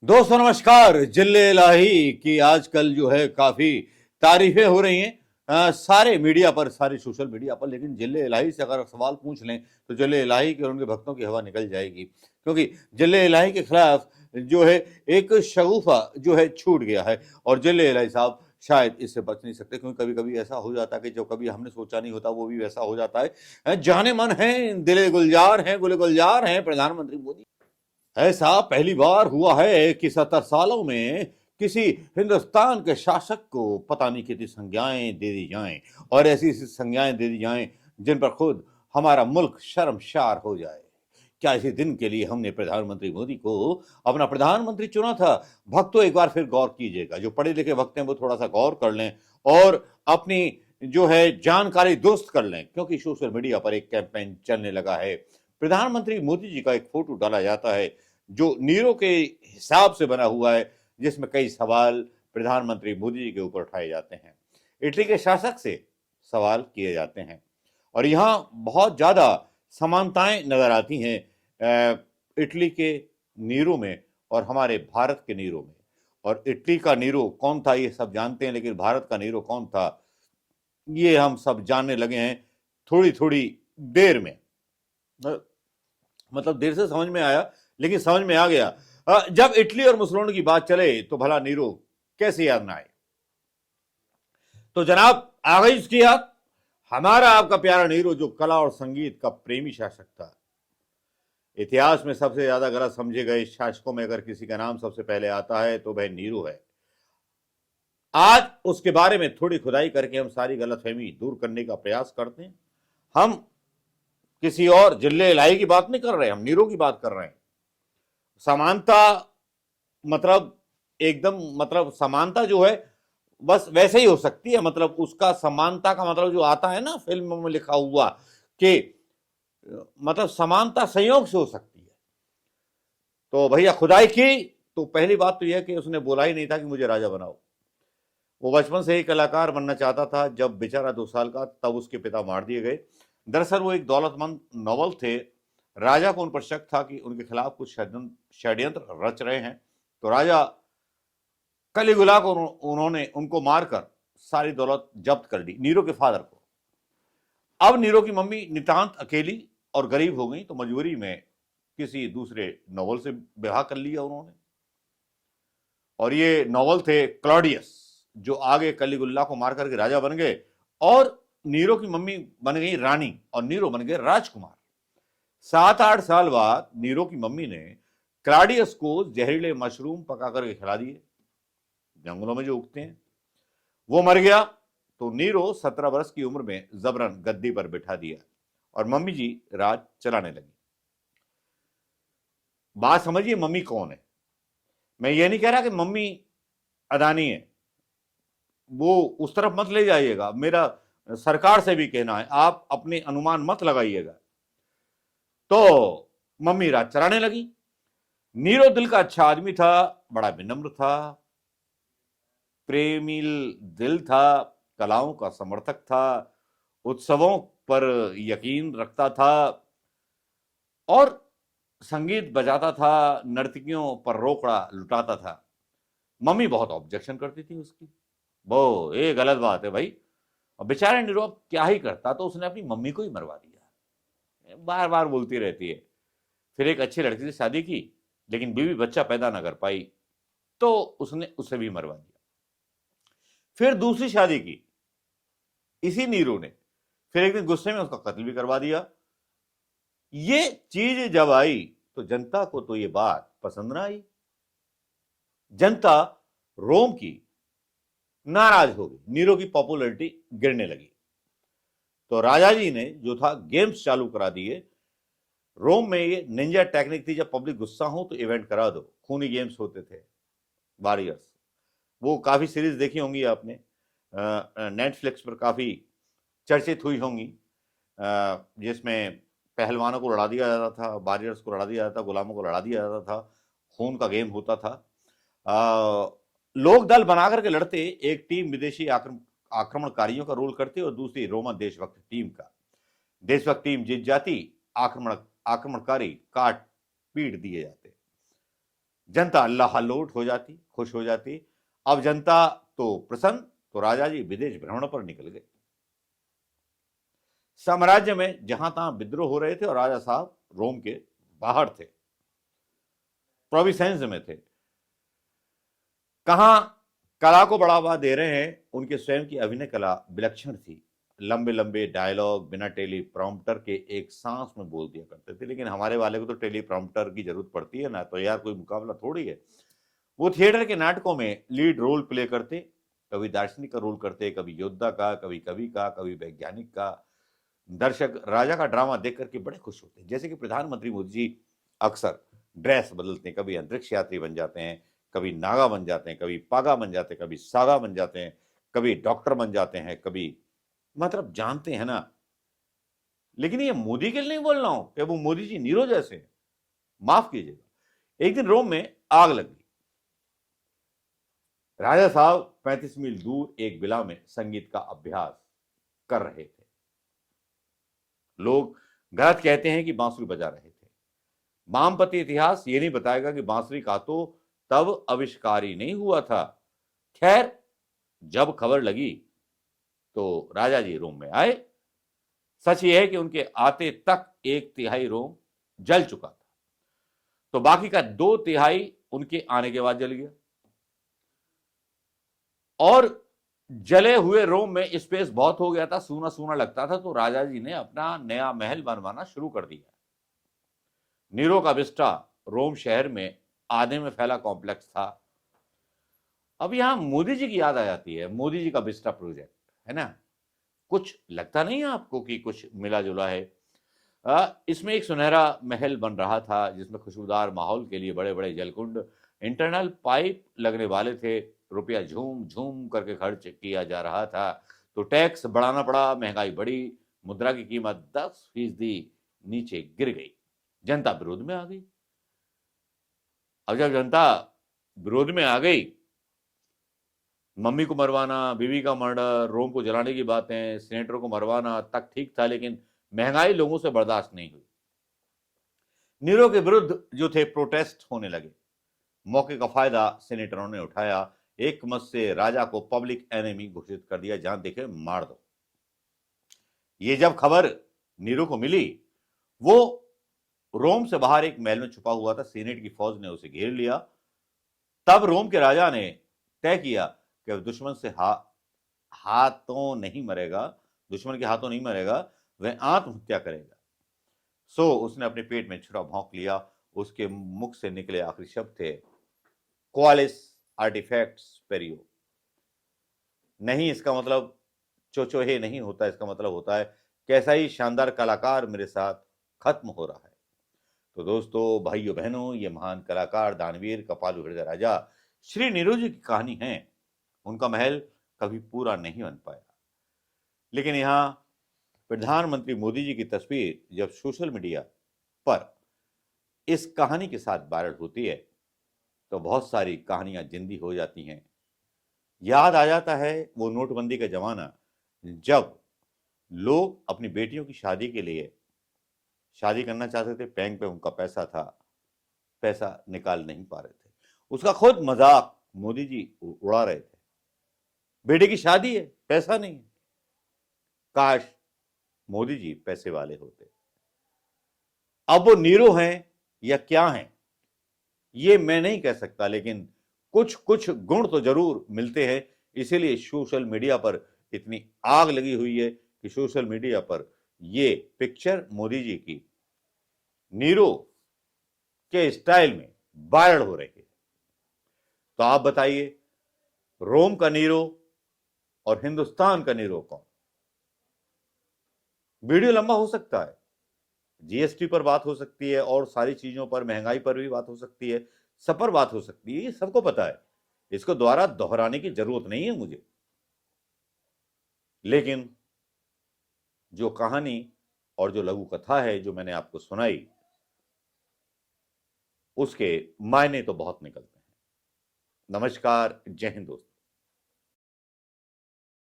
दोस्तों नमस्कार। जिले इलाही की आजकल जो है काफी तारीफें हो रही हैं सारे मीडिया पर, सारे सोशल मीडिया पर। लेकिन जिले इलाही से अगर सवाल पूछ लें तो जिले इलाही के और उनके भक्तों की हवा निकल जाएगी, क्योंकि जिले इलाही के खिलाफ जो है एक शगुफा जो है छूट गया है। और जिले इलाही साहब शायद इससे बच नहीं सकते, क्योंकि कभी कभी ऐसा हो जाता है कि जो कभी हमने सोचा नहीं होता वो भी वैसा हो जाता है। जाने मन है, दिले गुलजार हैं, गुले गुलजार हैं प्रधानमंत्री मोदी। ऐसा पहली बार हुआ है कि 70 सालों में किसी हिंदुस्तान के शासक को पता नहीं कितनी संज्ञाएं दे दी जाएं, और ऐसी ऐसी संज्ञाएं दे दी जाएं जिन पर खुद हमारा मुल्क शर्मशार हो जाए। क्या इसी दिन के लिए हमने प्रधानमंत्री मोदी को अपना प्रधानमंत्री चुना था? भक्तों एक बार फिर गौर कीजिएगा, जो पढ़े लिखे भक्त हैं वो थोड़ा सा गौर कर लें और अपनी जो है जानकारी दुरुस्त कर लें, क्योंकि सोशल मीडिया पर एक कैंपेन चलने लगा है। प्रधानमंत्री मोदी जी का एक फोटो डाला जाता है जो नीरो के हिसाब से बना हुआ है, जिसमें कई सवाल प्रधानमंत्री मोदी जी के ऊपर उठाए जाते हैं, इटली के शासक से सवाल किए जाते हैं। और यहाँ बहुत ज्यादा समानताएं नजर आती हैं इटली के नीरो में और हमारे भारत के नीरो में। और इटली का नीरो कौन था ये सब जानते हैं, लेकिन भारत का नीरो कौन था ये हम सब जानने लगे हैं थोड़ी थोड़ी देर में। मतलब देर से समझ में आया, लेकिन समझ में आ गया। जब इटली और मुसोलिनी की बात चले तो भला नीरो कैसे याद ना आए। तो जनाब आ गई उसकी याद, हमारा आपका प्यारा नीरो, जो कला और संगीत का प्रेमी शासक था। इतिहास में सबसे ज्यादा गलत समझे गए शासकों में अगर किसी का नाम सबसे पहले आता है तो वह नीरो है। आज उसके बारे में थोड़ी खुदाई करके हम सारी गलतफहमी दूर करने का प्रयास करते हैं। हम किसी और जिले इलाही की बात नहीं कर रहे, हम नीरो की बात कर रहे हैं। समानता मतलब एकदम, मतलब समानता जो है बस वैसे ही हो सकती है। मतलब उसका समानता का मतलब जो आता है ना फिल्म में लिखा हुआ कि मतलब समानता संयोग से हो सकती है। तो भैया खुदाई की तो पहली बात तो यह कि उसने बोला ही नहीं था कि मुझे राजा बनाओ। वो बचपन से ही कलाकार बनना चाहता था। जब बेचारा 2 साल का तब उसके पिता मार दिए गए। दरअसल वो एक दौलतमंद नॉवल थे। राजा को उन पर शक था कि उनके खिलाफ कुछ षड्यंत्र रच रहे हैं। तो राजा कलिगुला को उन्होंने उनको मारकर सारी दौलत जब्त कर ली, नीरो के फादर को। अब नीरो की मम्मी नितांत अकेली और गरीब हो गई, तो मजबूरी में किसी दूसरे नॉवल से विवाह कर लिया उन्होंने। और ये नॉवल थे क्लॉडियस, जो आगे कलिगुल्ला को मारकर के राजा बन गए, और नीरो की मम्मी बन गई रानी और नीरो बन गए राजकुमार। 7-8 साल बाद नीरो की मम्मी ने क्लॉडियस को जहरीले मशरूम पका करके खिला दिए, जंगलों में जो उगते हैं। वो मर गया तो नीरो 17 वर्ष की उम्र में जबरन गद्दी पर बिठा दिया और मम्मी जी राज चलाने लगी। बात समझिए, मम्मी कौन है। मैं ये नहीं कह रहा कि मम्मी अदानी है, वो उस तरफ मत ले जाइएगा। मेरा सरकार से भी कहना है, आप अपने अनुमान मत लगाइएगा। तो मम्मी राज चलाने लगी। नीरो दिल का अच्छा आदमी था, बड़ा विनम्र था, प्रेमिल दिल था, कलाओं का समर्थक था, उत्सवों पर यकीन रखता था और संगीत बजाता था, नर्तकियों पर रोकड़ा लुटाता था। मम्मी बहुत ऑब्जेक्शन करती थी उसकी। वो ये गलत बात है भाई। और बेचारे नीरो अब क्या ही करता, तो उसने अपनी मम्मी को ही मरवा दिया। बार बार बोलती रहती है। फिर एक अच्छी लड़की से शादी की, लेकिन बीवी बच्चा पैदा ना कर पाई, तो उसने उसे भी मरवा दिया। फिर दूसरी शादी की इसी नीरो ने, फिर एक दिन गुस्से में उसका कत्ल भी करवा दिया। ये चीज जब आई तो जनता को तो ये बात पसंद ना आई। जनता रोम की नाराज हो गई, नीरो की पॉपुलैरिटी गिरने लगी। तो राजा जी ने जो था गेम्स चालू करा दिए। रोम में ये निंजा टेक्निक थी, जब पब्लिक गुस्सा हो तो इवेंट करा दो। खूनी गेम्स होते थे, वॉरियर्स। वो काफी सीरीज देखी होंगी आपने, नेटफ्लिक्स पर काफी चर्चित हुई होंगी, जिसमें पहलवानों को लड़ा दिया जाता था, वॉरियर्स को लड़ा दिया जाता था, गुलामों को लड़ा दिया जाता था, खून का गेम होता था। लोग दल बना करके लड़ते, एक टीम विदेशी आक्रमणकारियों का रोल करती और दूसरी रोमन देशभक्त टीम का। देशभक्त टीम जीत जाती, आक्रमणकारी काट पीट दिए जाते। जनता अल्लाह हो जाती, खुश हो जाती। अब जनता तो प्रसन्न, तो राजा जी विदेश भ्रमण पर निकल गए। साम्राज्य में जहां तहां विद्रोह हो रहे थे और राजा साहब रोम के बाहर थे, प्रोविसेंस में थे। कहां कला को बढ़ावा दे रहे हैं, उनके स्वयं की अभिनय कला विलक्षण थी। लंबे लंबे डायलॉग बिना टेली प्रॉम्प्टर के एक सांस में बोल दिया करते थे। लेकिन हमारे वाले को तो टेली प्रॉम्प्टर की जरूरत पड़ती है ना, तो यार कोई मुकाबला थोड़ी है। वो थिएटर के नाटकों में लीड रोल प्ले करते, कभी दार्शनिक का रोल करते, कभी योद्धा का, कभी कवि का, कभी वैज्ञानिक का। दर्शक राजा का ड्रामा देख करके बड़े खुश होते हैं। जैसे कि प्रधानमंत्री मोदी जी अक्सर ड्रेस बदलते हैं, कभी अंतरिक्ष यात्री बन जाते हैं, कभी नागा बन जाते हैं, कभी पागा बन जाते हैं, कभी सागा बन जाते हैं, कभी डॉक्टर बन जाते हैं, कभी मतलब जानते हैं ना। लेकिन ये मोदी के लिए नहीं बोल रहा हूं कि वो मोदी जी नीरो जैसे हैं, माफ कीजिएगा। एक दिन रोम में आग लग गई। राजा साहब 35 मील दूर एक विला में संगीत का अभ्यास कर रहे थे। लोग गलत कहते हैं कि बांसुरी बजा रहे थे। वामपंथी इतिहास ये नहीं बताएगा कि बांसुरी का तो तब आविष्कार ही नहीं हुआ था। खैर, जब खबर लगी तो राजा जी रोम में आए। सच यह है कि उनके आते तक 1/3 रोम जल चुका था, तो बाकी का 2/3 उनके आने के बाद जल गया। और जले हुए रोम में स्पेस बहुत हो गया था, सूना सूना लगता था, तो राजा जी ने अपना नया महल बनवाना शुरू कर दिया। नीरो का विस्टा रोम शहर में आधे में फैला कॉम्प्लेक्स था। अब यहां मोदी जी की याद आ जाती है, मोदी जी का विस्टा प्रोजेक्ट है ना। कुछ लगता नहीं है आपको कि कुछ मिला जुला है? इसमें एक सुनहरा महल बन रहा था, जिसमें खुशबूदार माहौल के लिए बड़े बड़े जलकुंड, इंटरनल पाइप लगने वाले थे। रुपया झूम झूम करके खर्च किया जा रहा था, तो टैक्स बढ़ाना पड़ा, महंगाई बढ़ी, मुद्रा की कीमत 10% नीचे गिर गई। जनता विरोध में आ गई। अब जब जनता विरोध में आ गई, मम्मी को मरवाना, बीवी का मर्डर, रोम को जलाने की बातें, सीनेटरों को मरवाना तक ठीक था, लेकिन महंगाई लोगों से बर्दाश्त नहीं हुई। नीरो के विरुद्ध जो थे प्रोटेस्ट होने लगे। मौके का फायदा सीनेटरों ने उठाया। एक मत से राजा को पब्लिक एनिमी घोषित कर दिया, जहां देखे मार दो। ये जब खबर नीरो को मिली, वो रोम से बाहर एक महल में छुपा हुआ था। सीनेट की फौज ने उसे घेर लिया। तब रोम के राजा ने तय किया कि दुश्मन से हाथों नहीं मरेगा, दुश्मन के हाथों नहीं मरेगा, वह आत्महत्या करेगा। सो उसने अपने पेट में छुरा भौंक लिया। उसके मुख से निकले आखिरी शब्द थे, क्वालिस आर्टिफैक्ट्स पेरियो। नहीं, इसका मतलब चोचोहे नहीं होता, इसका मतलब होता है कैसा ही शानदार कलाकार मेरे साथ खत्म हो रहा है। तो दोस्तों, भाइयों बहनों, ये महान कलाकार, दानवीर, कपालु हृदय राजा श्री नीरो जी की कहानी है। उनका महल कभी पूरा नहीं बन पाया, लेकिन यहां प्रधानमंत्री मोदी जी की तस्वीर जब सोशल मीडिया पर इस कहानी के साथ वायरल होती है, तो बहुत सारी कहानियां जिंदी हो जाती हैं। याद आ जाता है वो नोटबंदी का जमाना, जब लोग अपनी बेटियों की शादी के लिए शादी करना चाहते थे, बैंक पे उनका पैसा था, पैसा निकाल नहीं पा रहे थे, उसका खुद मजाक मोदी जी उड़ा रहे थे। बेटे की शादी है, पैसा नहीं है। काश मोदी जी पैसे वाले होते। अब वो नीरो हैं या क्या हैं, ये मैं नहीं कह सकता, लेकिन कुछ कुछ गुण तो जरूर मिलते हैं। इसीलिए सोशल मीडिया पर इतनी आग लगी हुई है कि सोशल मीडिया पर ये पिक्चर मोदी जी की नीरो के स्टाइल में वायरल हो रही है। तो आप बताइए, रोम का नीरो और हिंदुस्तान का नीरो कौन? वीडियो लंबा हो सकता है, जीएसटी पर बात हो सकती है, और सारी चीजों पर, महंगाई पर भी बात हो सकती है, सब पर बात हो सकती है, ये सबको पता है। इसको दोबारा दोहराने की जरूरत नहीं है मुझे। लेकिन जो कहानी और जो लघु कथा है जो मैंने आपको सुनाई, उसके मायने तो बहुत निकलते हैं। नमस्कार, जय हिंद दोस्तों।